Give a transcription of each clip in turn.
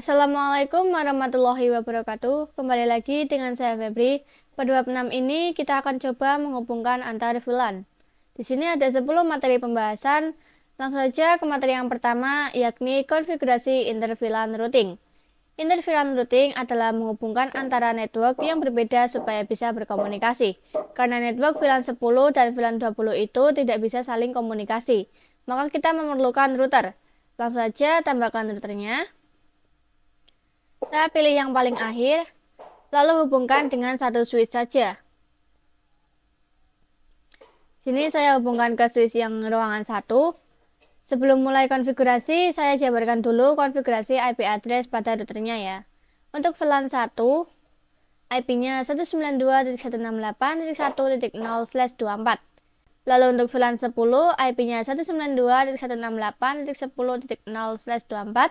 Assalamualaikum warahmatullahi wabarakatuh. Kembali lagi dengan saya Febri. Pada bab 6 ini kita akan coba menghubungkan antar VLAN. Di sini ada 10 materi pembahasan. Langsung saja ke materi yang pertama, yakni konfigurasi inter-VLAN routing. Inter-VLAN routing adalah menghubungkan antara network yang berbeda supaya bisa berkomunikasi. Karena network VLAN 10 dan VLAN 20 itu tidak bisa saling komunikasi, maka kita memerlukan router. Langsung saja tambahkan routernya. Saya pilih yang paling akhir, lalu hubungkan dengan satu switch saja. Sini saya hubungkan ke switch yang ruangan 1. Sebelum mulai konfigurasi, saya jabarkan dulu konfigurasi IP address pada routernya ya. Untuk VLAN 1, IP-nya 192.168.1.0/24. Lalu untuk VLAN 10, IP-nya 192.168.10.0/24.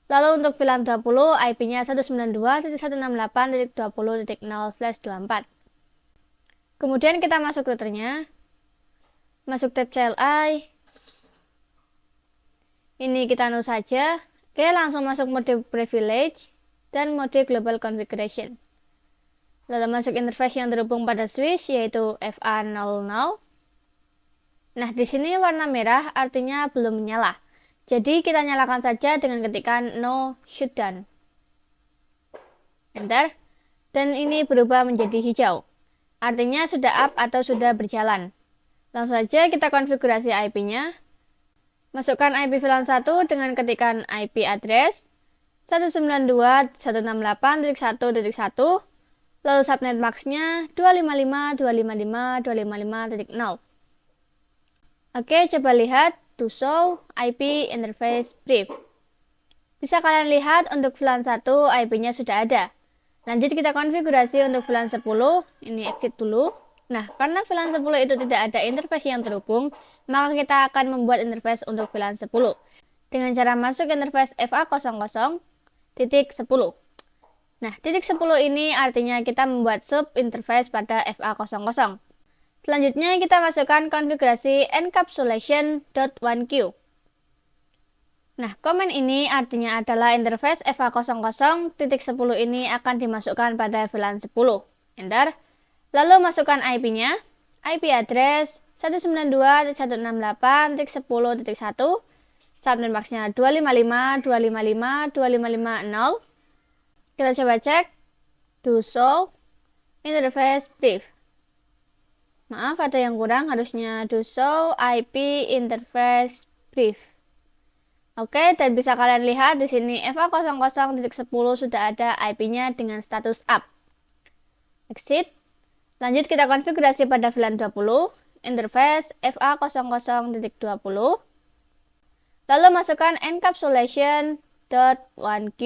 Lalu untuk VLAN 20, IP-nya 192.168.20.0/24. Kemudian kita masuk routernya. Masuk tab CLI. Ini kita anu saja. Oke, langsung masuk mode privilege dan mode global configuration. Lalu masuk interface yang terhubung pada switch, yaitu FA00. Nah, di sini warna merah artinya belum menyala. Jadi kita nyalakan saja dengan ketikan no shutdown. Enter. Dan ini berubah menjadi hijau. Artinya sudah up atau sudah berjalan. Langsung saja kita konfigurasi IP-nya. Masukkan IP VLAN 1 dengan ketikan IP address 192.168.1.1. Lalu subnet max-nya 255.255.255.0. Oke, coba lihat to show IP interface brief. Bisa kalian lihat untuk VLAN 1 IP-nya sudah ada. Lanjut kita konfigurasi untuk VLAN 10. Ini exit dulu. Nah, karena VLAN 10 itu tidak ada interface yang terhubung, maka kita akan membuat interface untuk VLAN 10 dengan cara masuk interface FA00 titik 10. Nah, titik 10 ini artinya kita membuat sub interface pada FA00. Selanjutnya kita masukkan konfigurasi encapsulation.1q. Nah, komen ini artinya adalah interface FA00 titik 10 ini akan dimasukkan pada VLAN 10. Enter. Lalu masukkan IP-nya. IP address 192.168.10.1. Subnet max-nya 255.255.255.0. Kita coba cek. Do show interface brief. Maaf, ada yang kurang, harusnya do show IP interface brief. Oke, dan bisa kalian lihat di sini FA00.10 sudah ada IP-nya dengan status up. Exit. Lanjut kita konfigurasi pada VLAN 20, interface FA00.20. Lalu masukkan encapsulation.1q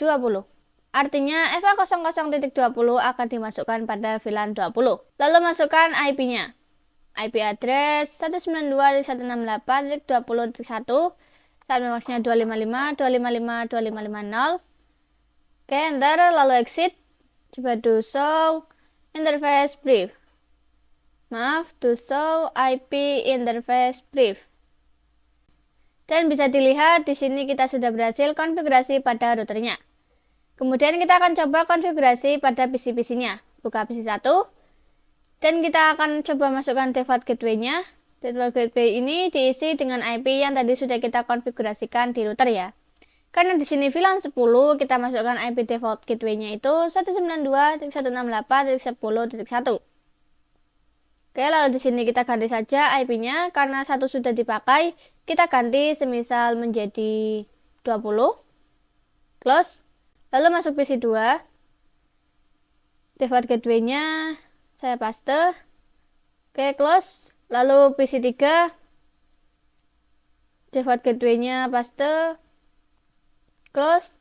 20. Artinya FA00.20 akan dimasukkan pada VLAN 20. Lalu masukkan IP-nya. IP address 192.168.20.1. Subnet max-nya 255.255.255.0. Oke, enter, lalu exit. Coba do show interface brief. Maaf, do show IP interface brief. Dan bisa dilihat di sini kita sudah berhasil konfigurasi pada routernya. Kemudian kita akan coba konfigurasi pada PC-PC-nya. Buka PC 1. Dan kita akan coba masukkan default gateway-nya. Default gateway ini diisi dengan IP yang tadi sudah kita konfigurasikan di router ya. Karena di sini VLAN 10, kita masukkan IP default gateway-nya itu 192.168.10.1. Oke, lalu di sini kita ganti saja IP-nya. Karena satu sudah dipakai, kita ganti semisal menjadi 20. Close. Lalu masuk PC 2. Default gateway-nya saya paste. Oke, close. Lalu PC 3. Default gateway-nya paste. Close.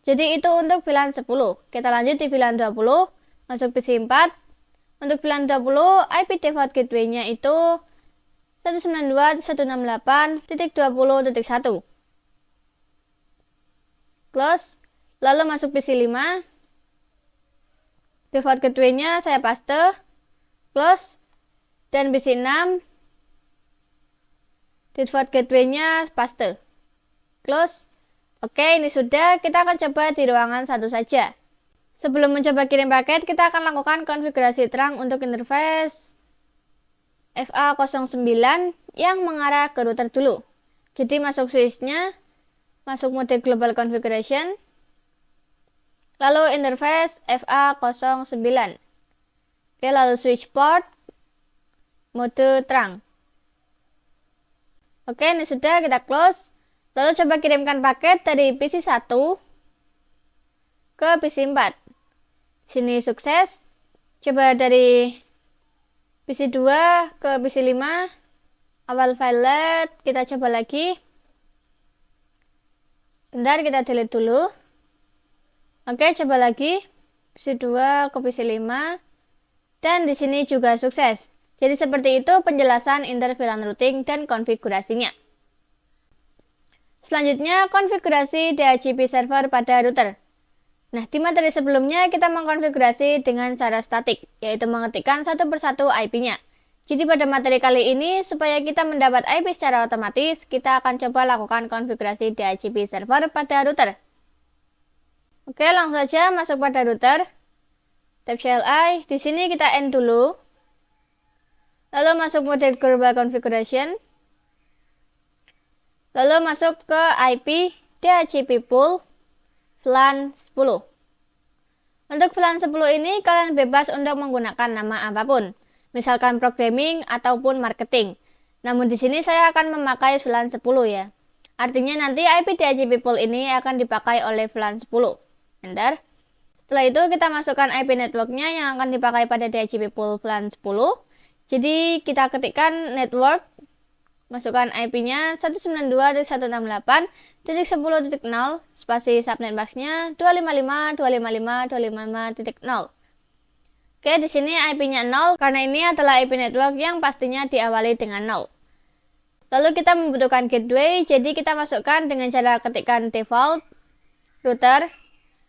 Jadi itu untuk VLAN 10. Kita lanjut di VLAN 20. Masuk PC 4. Untuk VLAN 20, IP default gateway-nya itu 192.168.20.1. Close. Lalu masuk PC 5. Default gateway-nya saya paste. Close. Dan PC 6. Default gateway-nya paste. Close. Oke, ini sudah. Kita akan coba di ruangan satu saja. Sebelum mencoba kirim paket, kita akan lakukan konfigurasi terang untuk interface FA09 yang mengarah ke router dulu. Jadi masuk switch-nya, masuk mode global configuration, lalu interface FA09. Oke, lalu switch port, mode terang. Oke, ini sudah, kita close. Lalu coba kirimkan paket dari PC 1 ke PC 4. Sini sukses. Coba dari PC 2 ke PC 5. Awal file kita coba lagi. Bentar, kita delete dulu. Oke, coba lagi. PC 2 ke PC 5. Dan di sini juga sukses. Jadi seperti itu penjelasan inter VLAN routing dan konfigurasinya. Selanjutnya, konfigurasi DHCP server pada router. Nah, di materi sebelumnya kita mengkonfigurasi dengan cara statik, yaitu mengetikkan satu persatu IP-nya. Jadi pada materi kali ini, supaya kita mendapat IP secara otomatis, kita akan coba lakukan konfigurasi DHCP server pada router. Oke, langsung saja masuk pada router. Tab CLI, di sini kita end dulu. Lalu masuk mode global configuration. Lalu masuk ke IP DHCP pool VLAN 10. Untuk VLAN 10 ini kalian bebas untuk menggunakan nama apapun, misalkan programming ataupun marketing. Namun di sini saya akan memakai VLAN 10 ya. Artinya nanti IP DHCP pool ini akan dipakai oleh VLAN 10. Bentar. Setelah itu kita masukkan IP networknya yang akan dipakai pada DHCP pool VLAN 10. Jadi kita ketikkan network, masukkan IP-nya 192.168.10.0, spasi subnet mask-nya 255.255.255.0. Oke, di sini IP-nya 0 karena ini adalah IP network yang pastinya diawali dengan 0. Lalu kita membutuhkan gateway, jadi kita masukkan dengan cara ketikkan default router,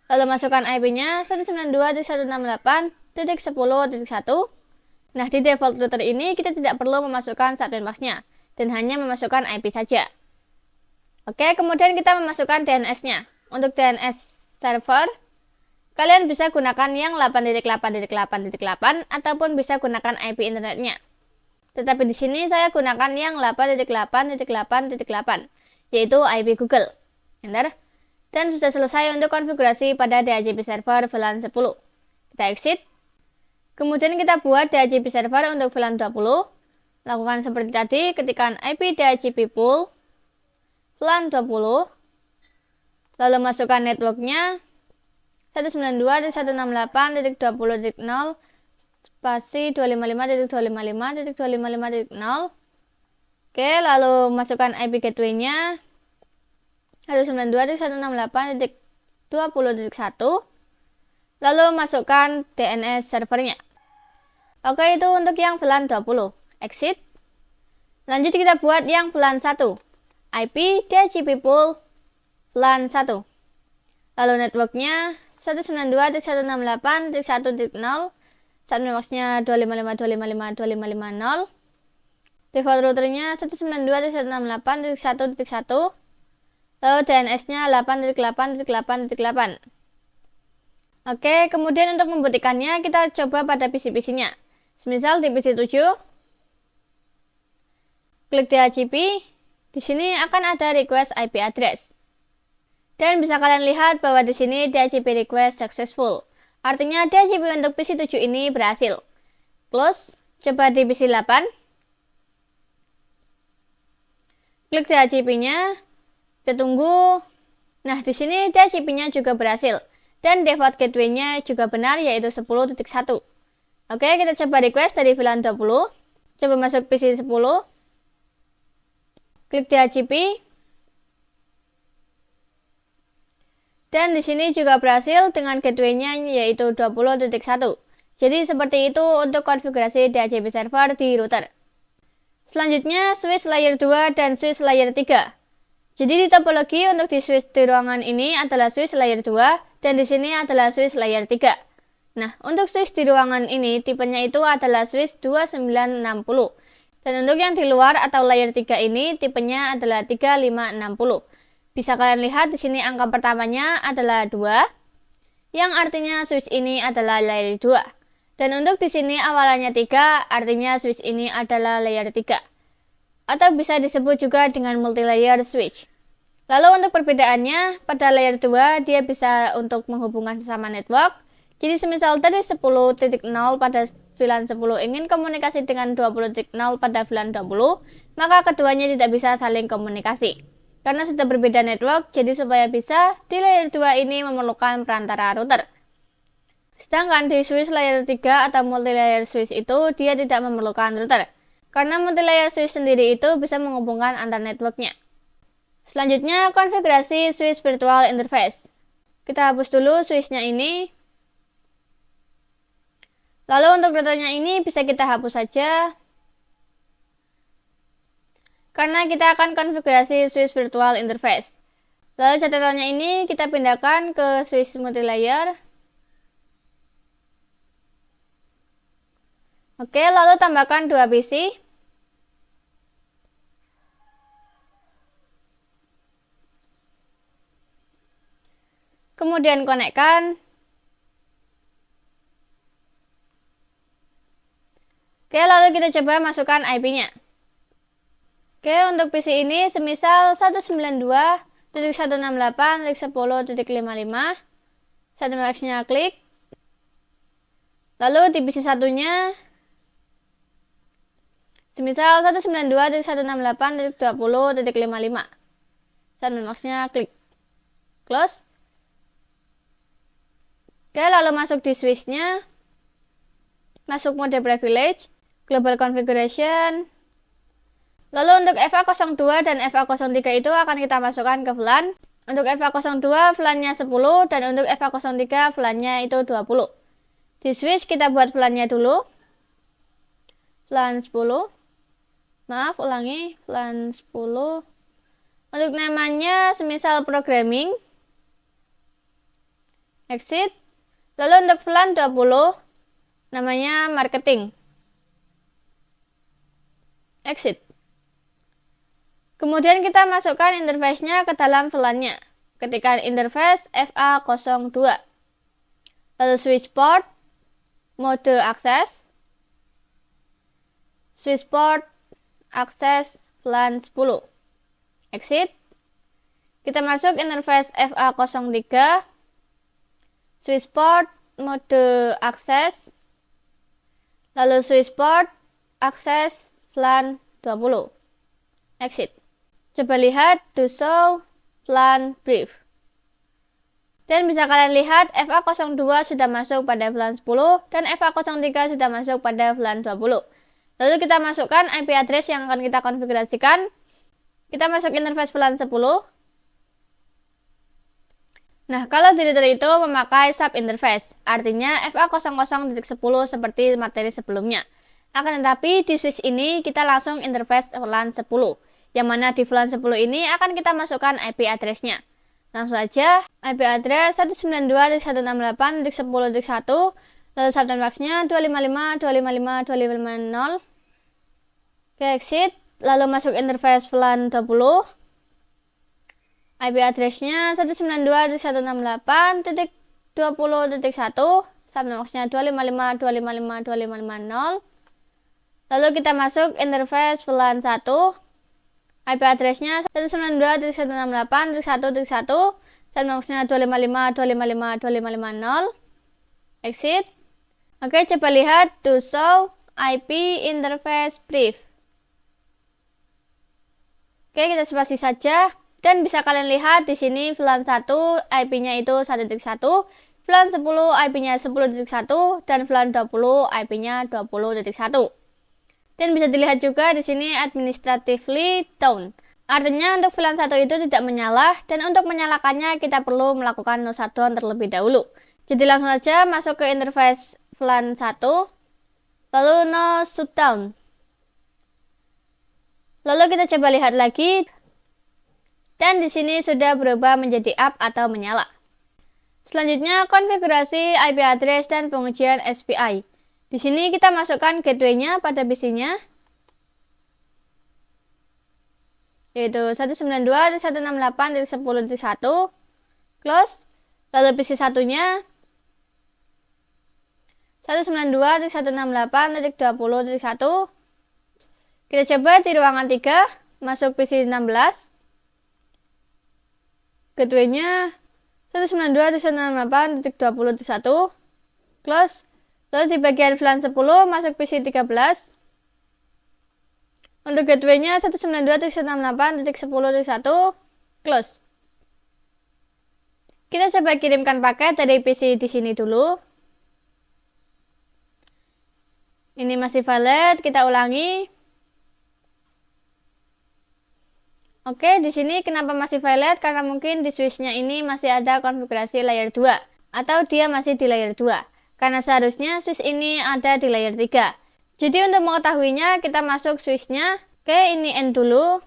lalu masukkan IP-nya 192.168.10.1. Nah, di default router ini kita tidak perlu memasukkan subnet mask-nya dan hanya memasukkan IP saja. Oke, kemudian kita memasukkan DNS-nya. Untuk DNS server, kalian bisa gunakan yang 8.8.8.8 ataupun bisa gunakan IP internetnya. Tetapi di sini saya gunakan yang 8.8.8.8, yaitu IP Google. Bentar. Dan sudah selesai untuk konfigurasi pada DHCP server VLAN 10. Kita exit. Kemudian kita buat DHCP server untuk VLAN 20. Lakukan seperti tadi, ketikkan IP DHCP pool VLAN 20. Lalu masukkan networknya 192.168.20.0 spasi 255.255.255.0. Oke, lalu masukkan IP gateway-nya 192.168.20.1. Lalu masukkan DNS servernya. Oke, itu untuk yang VLAN 20. Exit. Lanjut kita buat yang VLAN 1. IP DHCP pool VLAN 1. Lalu networknya 192.168.1.0. Subnet mask-nya 255.255.255.0. Default routernya 192.168.1.1. Lalu DNS-nya 8.8.8.8. Oke, kemudian untuk membuktikannya kita coba pada PC-PC-nya. Semisal di PC 7, klik DHCP, di sini akan ada request IP address. Dan bisa kalian lihat bahwa di sini DHCP request successful. Artinya DHCP untuk PC 7 ini berhasil. Close, coba di PC 8. Klik DHCP-nya, kita tunggu. Nah, di sini DHCP-nya juga berhasil. Dan default gateway-nya juga benar, yaitu 10.1. Oke, kita coba request dari VLAN 20. Coba masuk PC 10. Klik DHCP. Dan di sini juga berhasil dengan gateway-nya yaitu 20.1. Jadi seperti itu untuk konfigurasi DHCP server di router. Selanjutnya switch layer 2 dan switch layer 3. Jadi di topologi untuk di switch di ruangan ini adalah switch layer 2 dan di sini adalah switch layer 3. Nah, untuk switch di ruangan ini tipenya itu adalah switch 2960. Dan untuk yang di luar atau layer 3 ini tipenya adalah 3560. Bisa kalian lihat di sini angka pertamanya adalah 2, yang artinya switch ini adalah layer 2. Dan untuk di sini awalannya 3, artinya switch ini adalah layer 3. Atau bisa disebut juga dengan multi-layer switch. Lalu untuk perbedaannya, pada layer 2 dia bisa untuk menghubungkan sesama network. Jadi semisal tadi 10.0 pada VLAN 10 ingin komunikasi dengan 20.0 pada VLAN 20, maka keduanya tidak bisa saling komunikasi. Karena sudah berbeda network, jadi supaya bisa, di layer 2 ini memerlukan perantara router. Sedangkan di switch layer 3 atau multi-layer switch itu, dia tidak memerlukan router. Karena multi-layer switch sendiri itu bisa menghubungkan antar networknya. Selanjutnya, konfigurasi switch virtual interface. Kita hapus dulu switchnya ini. Lalu untuk routernya ini bisa kita hapus saja. Karena kita akan konfigurasi switch virtual interface. Lalu catatannya ini kita pindahkan ke switch multi-layer. Oke, lalu tambahkan 2 PC. Kemudian konekkan. Oke, lalu kita coba masukkan IP-nya. Oke, untuk PC ini semisal 192.168.10.55. Satu maxnya klik. Lalu di PC satunya semisal 192.168.20.55. Satu maxnya klik. Close. Oke, lalu masuk di switchnya. Masuk mode privilege. Global configuration. Lalu untuk FA02 dan FA03 itu akan kita masukkan ke VLAN. Untuk FA02 VLAN-nya 10 dan untuk FA03 VLAN-nya itu 20. Di switch kita buat VLAN-nya dulu. VLAN 10. Maaf, ulangi. VLAN 10. Untuk namanya semisal programming. Exit. Lalu untuk VLAN 20 namanya marketing. Exit. Kemudian kita masukkan interface-nya ke dalam VLAN-nya. Ketikkan interface FA02. Lalu switch port, mode akses, switch port, akses VLAN 10. Exit. Kita masuk interface FA03, switch port, mode akses, lalu switch port, akses VLAN 20. Exit. Coba lihat to show VLAN brief. Dan bisa kalian lihat FA02 sudah masuk pada VLAN 10 dan FA03 sudah masuk pada VLAN 20. Lalu kita masukkan IP address yang akan kita konfigurasikan. Kita masuk interface VLAN 10. Nah, kalau di router itu memakai sub interface, artinya FA00.10 seperti materi sebelumnya. Akan tetapi di switch ini kita langsung interface VLAN 10, yang mana di VLAN 10 ini akan kita masukkan IP address-nya. Langsung aja, IP address 192.168.10.1, lalu subnet max-nya 255.255.250. Oke, exit, lalu masuk interface VLAN 20. IP address-nya 192.168.20.1, subnet max-nya 255.255.255.0. Lalu kita masuk interface VLAN 1. IP address-nya 192.168.1.1, subnet max-nya 255.255.255.0. Exit. Oke, coba lihat to show IP interface brief. Oke, kita spasi saja. Dan bisa kalian lihat di sini VLAN 1 IP-nya itu 1.1, VLAN 10 IP-nya 10.1 dan VLAN 20 IP-nya 20.1. Dan bisa dilihat juga di sini administratively down. Artinya untuk VLAN 1 itu tidak menyala dan untuk menyalakannya kita perlu melakukan no shutdown terlebih dahulu. Jadi langsung saja masuk ke interface VLAN 1 lalu no shutdown. Lalu kita coba lihat lagi. Dan di sini sudah berubah menjadi up atau menyala. Selanjutnya konfigurasi IP address dan pengujian SPI. Di sini kita masukkan gateway-nya pada PC-nya. yaitu 192.168.10.1 close. Lalu PC satunya 192.168.20.1. Kita coba di ruangan 3 masuk PC 16. Gateway-nya 192.168.20.1 close. Lalu di bagian VLAN 10 masuk PC 13. Untuk gateway-nya 192.168.10.1 close. Kita coba kirimkan paket dari PC di sini dulu. Ini masih valid, kita ulangi. Oke, di sini kenapa masih valid? Karena mungkin di switch-nya ini masih ada konfigurasi layer 2 atau dia masih di layer 2. Karena seharusnya switch ini ada di layer 3. Jadi untuk mengetahuinya kita masuk switch-nya. Oke, ini N dulu.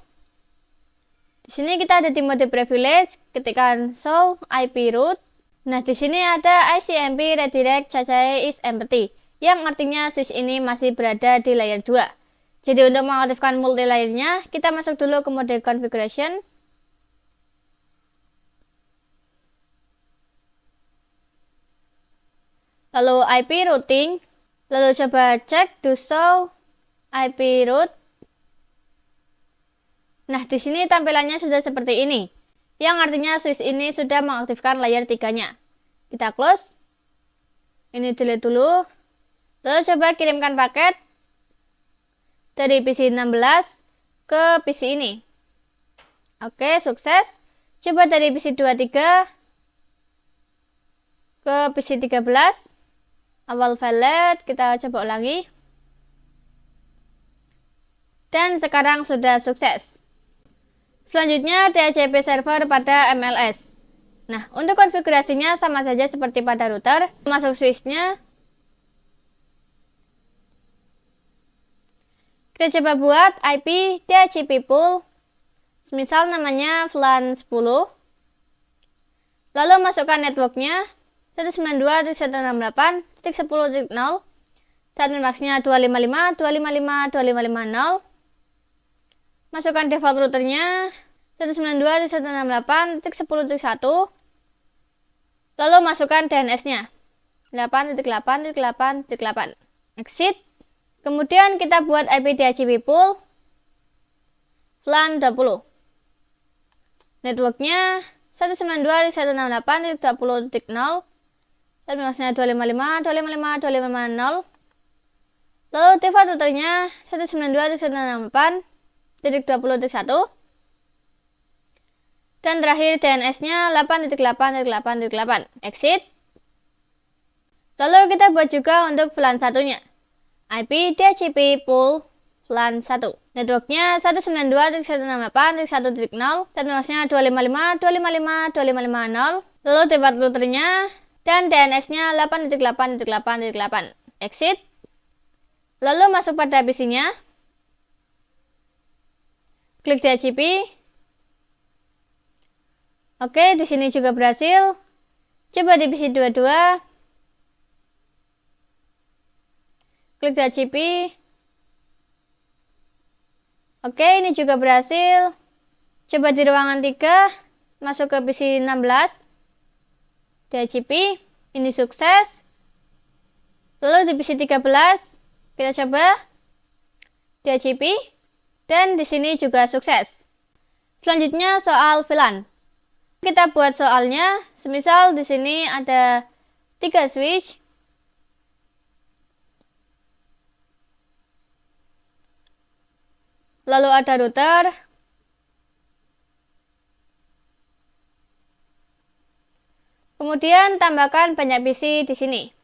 Di sini kita ada di mode privilege, ketikkan show IP root. Nah, di sini ada ICMP redirect CCI is empty, yang artinya switch ini masih berada di layer 2. Jadi untuk mengaktifkan multi layernya, kita masuk dulu ke mode configuration. Lalu IP routing, lalu coba cek to show IP root. Nah, di sini tampilannya sudah seperti ini, yang artinya switch ini sudah mengaktifkan layer 3-nya. Kita close. Ini delete dulu. Lalu coba kirimkan paket dari PC 16 ke PC ini. Oke, sukses. Coba dari PC 23 ke PC 13. Awal valid, kita coba ulangi. Dan sekarang sudah sukses. Selanjutnya DHCP server pada MLS. Nah, untuk konfigurasinya sama saja seperti pada router. Masuk switch-nya. Kita coba buat IP DHCP pool. Misal namanya VLAN 10. Lalu masukkan networknya 192.168.10.0. Saat minmaxnya 255, 255, 2550. Masukkan default routernya 192.168.10.1. Lalu masukkan DNS-nya 8.8.8.8. Exit. Kemudian kita buat IP DHCP pool VLAN 20. Networknya 192.168.20.0. Saat minmaxnya 255, 255, 2550. Lalu default routernya 192.168.20.1. Dan terakhir DNS-nya 8.8.8.8. Exit. Lalu kita buat juga untuk VLAN satunya. IP DHCP pool VLAN 1. Networknya 192.168.1.0. Saat minmaxnya 255, 255, 2550. Lalu default routernya dan DNS-nya 8.8.8.8. Exit. Lalu masuk pada PC-nya. Klik DHCP. Oke, di sini juga berhasil. Coba di PC 22. Klik DHCP. Oke, ini juga berhasil. Coba di ruangan 3, masuk ke PC 16. DHCP, ini sukses. Lalu di PC 13, kita coba DHCP. Dan di sini juga sukses. Selanjutnya soal VLAN. Kita buat soalnya, semisal di sini ada 3 switch. Lalu ada router. Kemudian tambahkan banyak PC di sini.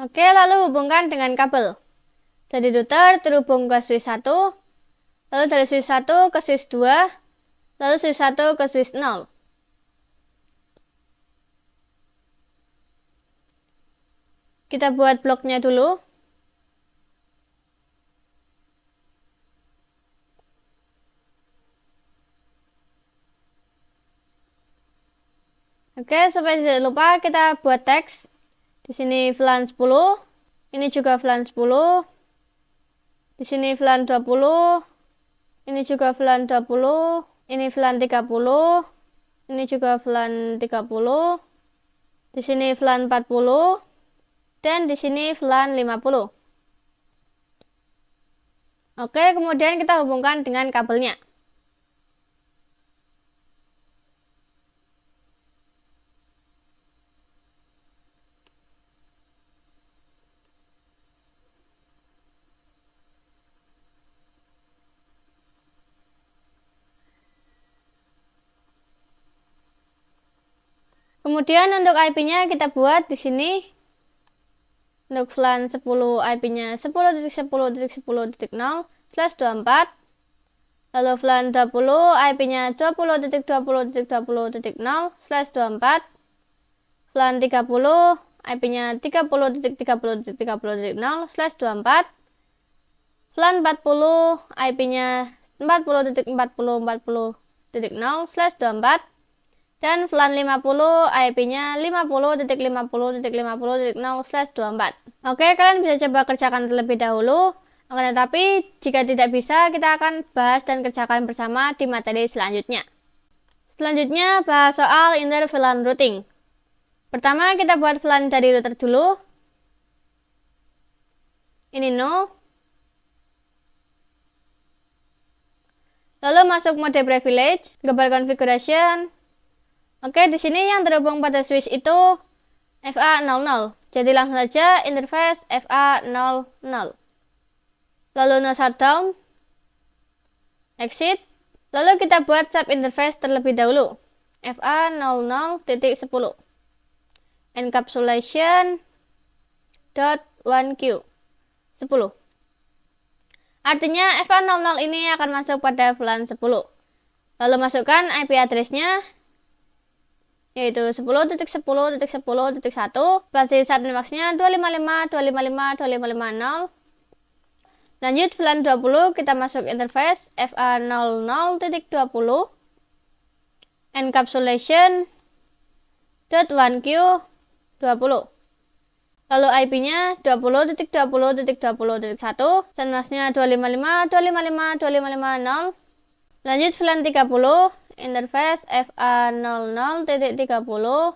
Oke, lalu hubungkan dengan kabel. Dari router terhubung ke switch 1, lalu dari switch 1 ke switch 2, lalu switch 1 ke switch 0. Kita buat bloknya dulu. Oke, supaya tidak lupa kita buat teks. Di sini VLAN 10, ini juga VLAN 10. Di sini VLAN 20, ini juga VLAN 20, ini VLAN 30, ini juga VLAN 30. Di sini VLAN 40 dan di sini VLAN 50. Oke, kemudian kita hubungkan dengan kabelnya. Kemudian untuk IP-nya kita buat di sini. Untuk VLAN 10 IP-nya 10.10.10.0/24. Lalu VLAN 20 IP-nya 20.20.20.0/24. VLAN 30 IP-nya 30.30.30.0/24. VLAN 40 IP-nya 40.40.40.0/24. Dan VLAN 50 IP-nya 50.50.50.50.0/24. Oke, kalian bisa coba kerjakan terlebih dahulu. Akan tetapi, jika tidak bisa, kita akan bahas dan kerjakan bersama di materi selanjutnya. Selanjutnya, bahas soal inter VLAN routing. Pertama, kita buat VLAN dari router dulu. Ini no. Lalu masuk mode privilege, global configuration. Oke, di sini yang terhubung pada switch itu FA00. Jadi langsung saja interface FA00. Lalu no shutdown, exit. Lalu kita buat sub interface terlebih dahulu. FA00.10 encapsulation .1q 10. Artinya FA00 ini akan masuk pada VLAN 10. Lalu masukkan IP address-nya, yaitu 10.10.10.1, basis subnetworks-nya 255.255.255.0. Lanjut VLAN 20, kita masuk interface FA00.20 encapsulation .1q 20. Lalu IP-nya 20.20.20.1, subnetworks-nya 255.255.255.0. Lanjut VLAN 30, interface FA00.30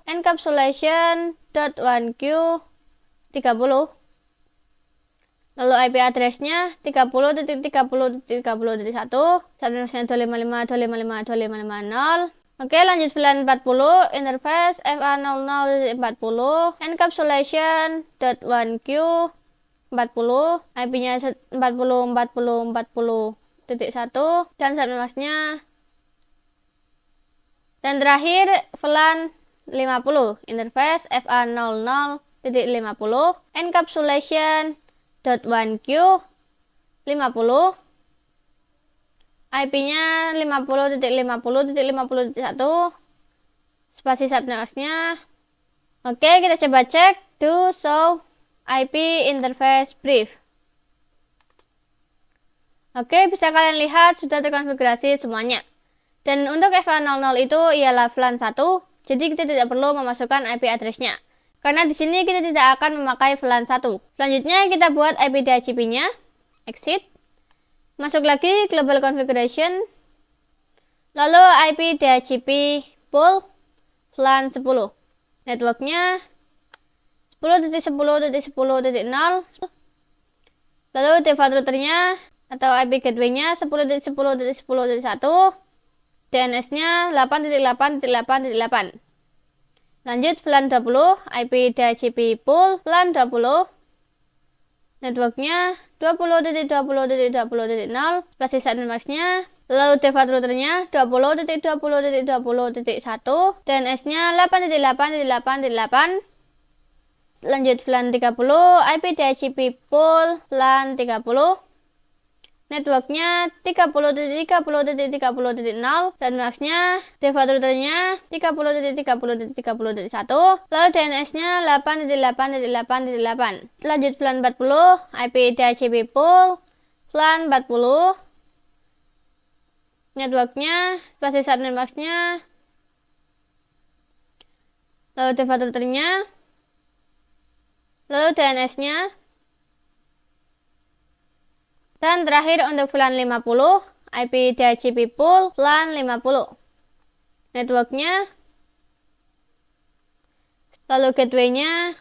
encapsulation .1q 30. Lalu IP address-nya 30.30.30.1, subnetworks-nya 255.255.255.0. Oke, lanjut VLAN 40, interface FA00.40 encapsulation .1q 40, IP-nya 40.40.40.1 dan subnetworks-nya. Dan terakhir VLAN 50, interface FA00.50 encapsulation .1q 50, IP-nya 50.50.50.1, spasi subnetworks-nya. Oke, kita coba cek to show IP interface brief. Oke, bisa kalian lihat sudah terkonfigurasi semuanya. Dan untuk FA00 itu ialah VLAN 1, jadi kita tidak perlu memasukkan IP address-nya. Karena di sini kita tidak akan memakai VLAN 1. Selanjutnya kita buat IP DHCP-nya, exit. Masuk lagi global configuration. Lalu IP DHCP pool VLAN 10. Network-nya 10.10.10.0. Lalu default router-nya atau IP gateway-nya 10.10.10.1. DNS-nya 8.8.8.8. Lanjut VLAN 20, IP DHCP pool VLAN 20. Network-nya 20.20.20.0, basis subnetworks-nya. Lalu default router-nya 20.20.20.1, DNS-nya 8.8.8.8. Lanjut VLAN 30, IP DHCP pool VLAN 30. networknya 30.30.30.0, sandboxnya, default routernya 30.30.30.1, lalu DNS-nya 8.8.8.8. Lanjut VLAN 40, IP DHCP pool, VLAN 40, networknya, basis sandboxnya, lalu default routernya, lalu DNS-nya. Dan terakhir untuk VLAN 50, IP DHCP pool, VLAN 50. Networknya, lalu gateway-nya,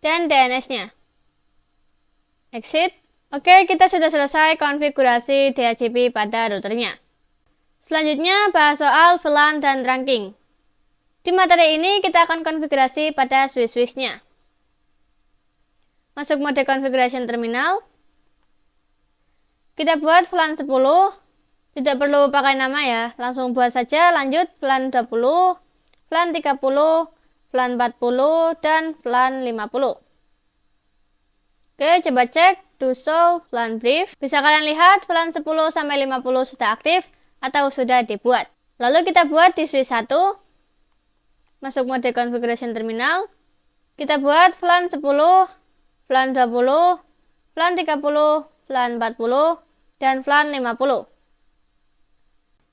dan DNS-nya. Exit. Oke, kita sudah selesai konfigurasi DHCP pada routernya. Selanjutnya, bahas soal VLAN dan trunking. Di materi ini kita akan konfigurasi pada switch-switch-nya. Masuk mode configuration terminal. Kita buat VLAN 10. Tidak perlu pakai nama ya. Langsung buat saja. Lanjut VLAN 20, VLAN 30, VLAN 40, dan VLAN 50. Oke, coba cek to show VLAN brief. Bisa kalian lihat VLAN 10 sampai 50 sudah aktif atau sudah dibuat. Lalu kita buat di switch 1. Masuk mode configuration terminal. Kita buat VLAN 10, VLAN 20, VLAN 30, VLAN 40, dan VLAN 50.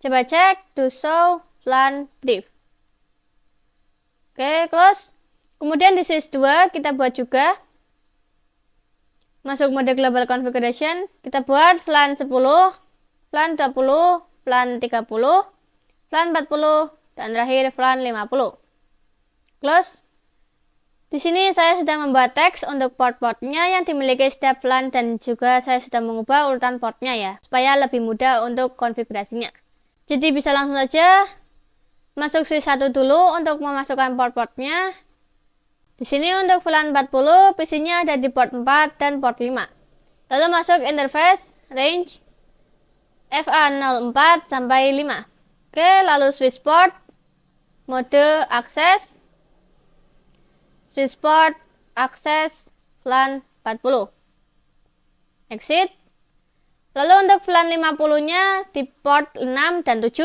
Coba cek to show VLAN brief. Oke, close. Kemudian di switch 2 kita buat juga. Masuk mode global configuration. Kita buat VLAN 10, VLAN 20, VLAN 30, VLAN 40, dan terakhir VLAN 50. Close. Di sini saya sudah membuat teks untuk port-portnya yang dimiliki setiap VLAN dan juga saya sudah mengubah urutan portnya ya, supaya lebih mudah untuk konfigurasinya. Jadi bisa langsung saja masuk switch 1 dulu untuk memasukkan port-portnya. Di sini untuk VLAN 40, PC-nya ada di port 4 dan port 5. Lalu masuk interface, range, FA04 sampai 5. Oke, lalu switch port, mode akses, switch port, akses, VLAN 40. Exit. Lalu untuk VLAN 50-nya di port 6 dan 7.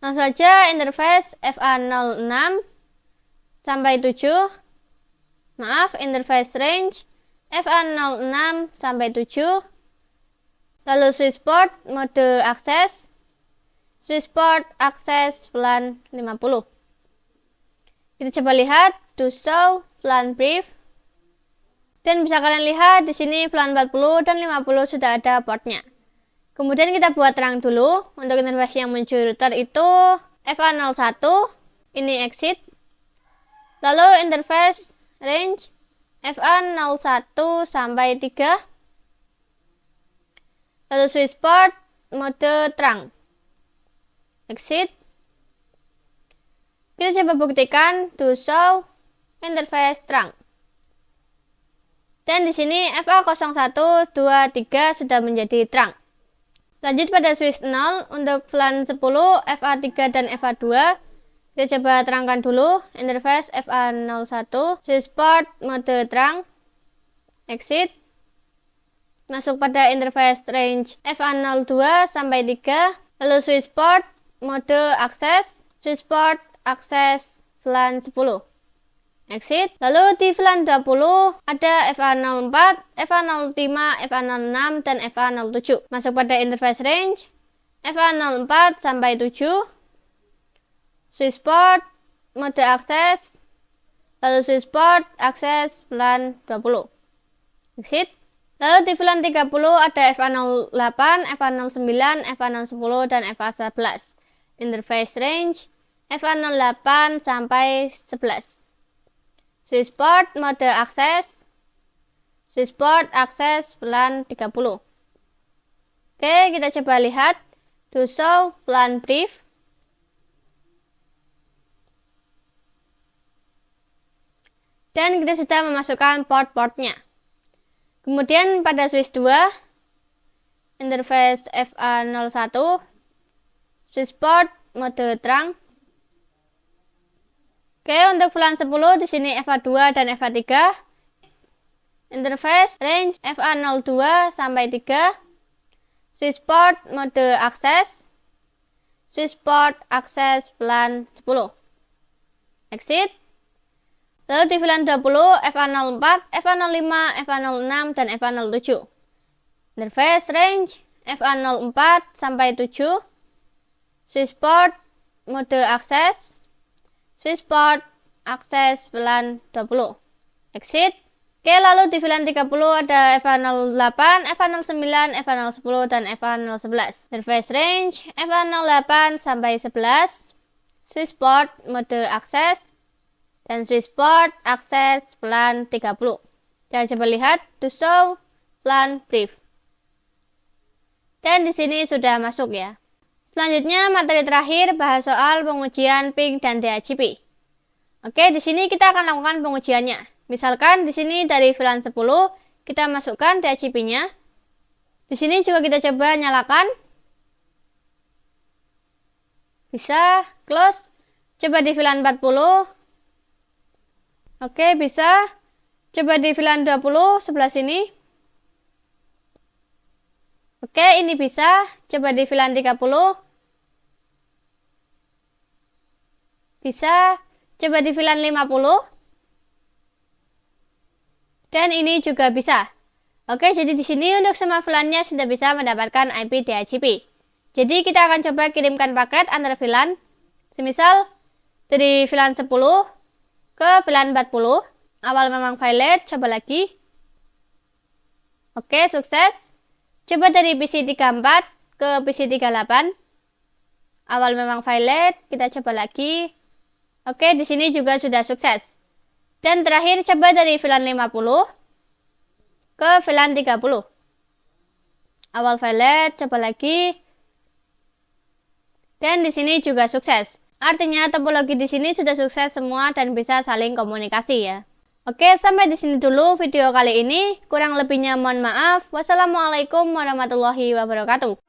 Langsung saja interface FA06 sampai 7. Maaf, interface range FA06 sampai 7. Lalu switch port, mode akses, switch port, akses, VLAN 50. Kita coba lihat to show VLAN brief. Dan bisa kalian lihat di sini VLAN 40 dan 50 sudah ada portnya. Kemudian kita buat terang dulu. Untuk interface yang menuju router itu FA01. Ini exit. Lalu interface range FA01 sampai 3. Lalu switch port, mode terang. Exit. Kita coba buktikan to show interface terang. Dan di sini FA01, 2, 3 sudah menjadi terang. Lanjut pada switch 0 untuk VLAN 10, FA3 dan FA2. Kita coba terangkan dulu interface FA01, switch port, mode terang. Exit. Masuk pada interface range FA02 sampai 3. Lalu switch port, mode akses, switch port, akses, VLAN 10. Exit. Lalu di VLAN 20 ada FA04, FA05, FA06, dan FA07. Masuk pada interface range FA04 sampai 7. Switch port, mode akses, lalu switch port, akses, VLAN 20. Exit. Lalu di VLAN 30 ada FA08, FA09, FA010, dan FA11. Interface range FA08 sampai 11. Switch port, mode akses, switch port, akses, VLAN 30. Oke, kita coba lihat to show VLAN brief. Dan kita sudah memasukkan port-portnya. Kemudian pada switch 2, interface FA01, switch port, mode terang. Oke, untuk VLAN 10 di sini FA2 dan FA3. interface range FA02 sampai 3, switchport mode akses, switchport akses VLAN 10, exit. Lalu di VLAN 20 FA04, FA05, FA06, dan FA07. Interface range FA04 sampai 7, switchport mode akses, switchport akses VLAN 20, exit. Oke, lalu di VLAN 30 ada FA08, FA09, FA010, dan FA011. Interface range FA08 sampai 11, switchport mode akses, dan switchport akses VLAN 30. Dan coba lihat to show VLAN brief. Dan di sini sudah masuk ya. Selanjutnya materi terakhir bahas soal pengujian ping dan DHCP. Oke, di sini kita akan lakukan pengujiannya. Misalkan di sini dari VLAN 10 kita masukkan DHCP-nya. Di sini juga kita coba nyalakan. Bisa, close. Coba di VLAN 40. Oke, bisa. Coba di VLAN 20 sebelah sini. Oke, ini bisa. Coba di VLAN 30. Bisa. Coba di VLAN 50. Dan ini juga bisa. Oke, jadi di sini untuk semua VLAN-nya sudah bisa mendapatkan IP DHCP. Jadi kita akan coba kirimkan paket antar VLAN. Semisal dari VLAN 10 ke VLAN 40. Awal memang valid, coba lagi. Oke, sukses. Coba dari PC 34 ke PC 38. Awal memang valid, kita coba lagi. Oke, di sini juga sudah sukses. Dan terakhir coba dari VLAN 50 ke VLAN 30. Awal valid, coba lagi. Dan di sini juga sukses. Artinya topologi di sini sudah sukses semua dan bisa saling komunikasi ya. Oke, sampai di sini dulu video kali ini. Kurang lebihnya mohon maaf. Wassalamualaikum warahmatullahi wabarakatuh.